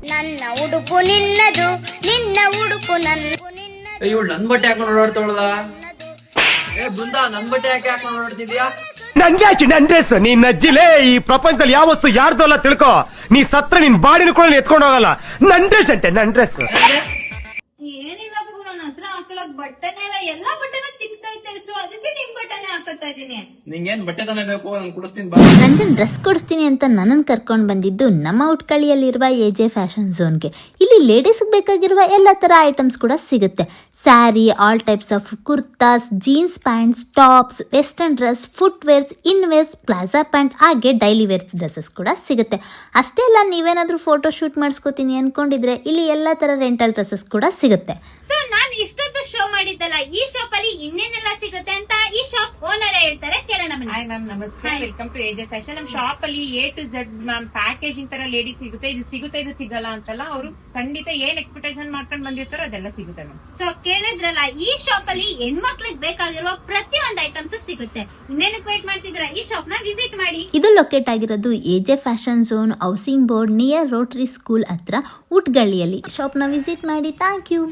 ನನ್ನ ಉಡುಪು ನಿನ್ನದು, ನಿನ್ನ ಉಡುಪು ಇವಳು ನನ್ ಬಟ್ಟೆ ಹಾಕೊಂಡು ಓಡಾಡ್ತವಳದ. ಬೃಂದಾ, ನನ್ ಬಟ್ಟೆ ಯಾಕೆ ಹಾಕೊಂಡು ಓಡಾಡ್ತಿದ್ಯಾ? ನನ್ಗೆ ಯಾಕೆ ನನ್ ಡ್ರೆಸ್? ನೀನ್ ಅಜ್ಜಿಲೇ ಈ ಪ್ರಪಂಚದಲ್ಲಿ ಯಾವ ವಸ್ತು ಯಾರ್ದು ಅಲ್ಲ ತಿಳ್ಕೊ. ನೀ ಸತ್ರ ನಿನ್ ಬಾಡಿನ ಕೂಡ ಎತ್ಕೊಂಡು ಹೋಗಲ್ಲ. ನನ್ ಡ್ರೆಸ್ ಅಂತೆ, ನನ್ ಡ್ರೆಸ್. ಏನಿಲ್ಲ ನನ್ನ ಹತ್ರ ಹಾಕಲಕ್ ಬಟ್ಟೆನೇ ಇಲ್ಲ, ಎಲ್ಲಾ ಬಟ್ಟೆನೂ ಚಿಕ್ಕದೈತೆ. ಸೊ ಅದಕ್ಕೆ ನಿಮ್ ಬಟ್ಟೆನೆ ಹಾಕತ್ತಾ ಇದೀನಿ. ನಿಂಗೇನ್ ಬಟ್ಟೆ ತಾನೇ ಬೇಕು? ನಾನು ಕುಡಿಸ್ತೀನಿ. ನಂಜನ್ ಡ್ರೆಸ್ ಕೊಡಿಸ್ತೀನಿ ಅಂತ ನನ್ನನ್ನು ಕರ್ಕೊಂಡು ಬಂದಿದ್ದು ನಮ್ಮ ಉಟ್ಕಳಿಯಲ್ಲಿರುವ ಎಜೆ ಫ್ಯಾಷನ್ ಝೋನ್ಗೆ. ಇಲ್ಲಿ ಲೇಡೀಸ್ಗೆ ಬೇಕಾಗಿರುವ ಎಲ್ಲ ತರ ಐಟಮ್ಸ್ ಕೂಡ ಸಿಗುತ್ತೆ. Sari, all types of kurtas, jeans pants, tops, western dress, foot wares, in wares, plaza pant, ಹಾಗೆ ಡೈಲಿ ವೇರ್ಸ್ ಡ್ರೆಸ್ಸಸ್ ಕೂಡ ಸಿಗುತ್ತೆ. ಅಷ್ಟೇ ಅಲ್ಲ, ನೀವೇನಾದ್ರೂ ಫೋಟೋ ಶೂಟ್ ಮಾಡಿಸ್ಕೋತೀನಿ ಅನ್ಕೊಂಡಿದ್ರೆ ಇಲ್ಲಿ ಎಲ್ಲಾ ತರ ರೆಂಟಲ್ ಡ್ರೆಸ್ಸಸ್ ಕೂಡ ಸಿಗುತ್ತೆ. ಸೊ ನಾನ್ ಇಷ್ಟೊತ್ತು ಶೋ ಮಾಡಿದ್ದಲ್ಲ, ಈ ಶಾಪ್ ಅಲ್ಲಿ ಇನ್ನೇನೆಲ್ಲ ಸಿಗುತ್ತೆ ಅಂತ ಈ ಶಾಪ್ ಓನರ್ ಹೇಳ್ತಾರೆ, ಕೇಳೋಣ ಬನ್ನಿ. ಹಾಯ್ ಮ್ಯಾಮ್, ನಮಸ್ತೆ. Welcome to AJ fashion. ನಮ್ ಶಾಪ್ ಅಲ್ಲಿ A to Z ma'am packaging ತರ ಲೇಡೀಸ್ ಸಿಗುತ್ತೆ. ಇದು ಸಿಗುತ್ತೆ, ಇದು ಸಿಗಲ್ಲ ಅಂತಲ್ಲ. ಅವರು ಖಂಡಿತ ಏನ್ ಎಕ್ಸ್ಪೆಕ್ಟೇಷನ್ ಮಾಡ್ಕೊಂಡು ಬಂದಿರ್ತಾರೋ ಅದೆಲ್ಲ ಸಿಗುತ್ತೆ ಮ್ಯಾಮ್. ಸೊ ಕೇಳಿದ್ರಲ್ಲ, ಈ ಶಾಪ್ ಅಲ್ಲಿ ಹೆಣ್ಮಕ್ಳಿಗೆ ಬೇಕಾಗಿರುವ ಪ್ರತಿಯೊಂದು ಐಟಮ್ಸ್ ಸಿಗುತ್ತೆ. ಇನ್ನೇನಕ್ಕೆ ವೇಟ್ ಮಾಡ್ತಿದ್ರ, ಈ ಶಾಪ್ ನ ವಿಸಿಟ್ ಮಾಡಿ. ಇದು ಲೊಕೇಟ್ ಆಗಿರೋದು AJ fashion zone housing board near rotary school ಹತ್ರ ಉಟ್ಗಳ್ಳಿಯಲ್ಲಿ. ಶಾಪ್ ನ ವಿಸಿಟ್ ಮಾಡಿ. Thank you.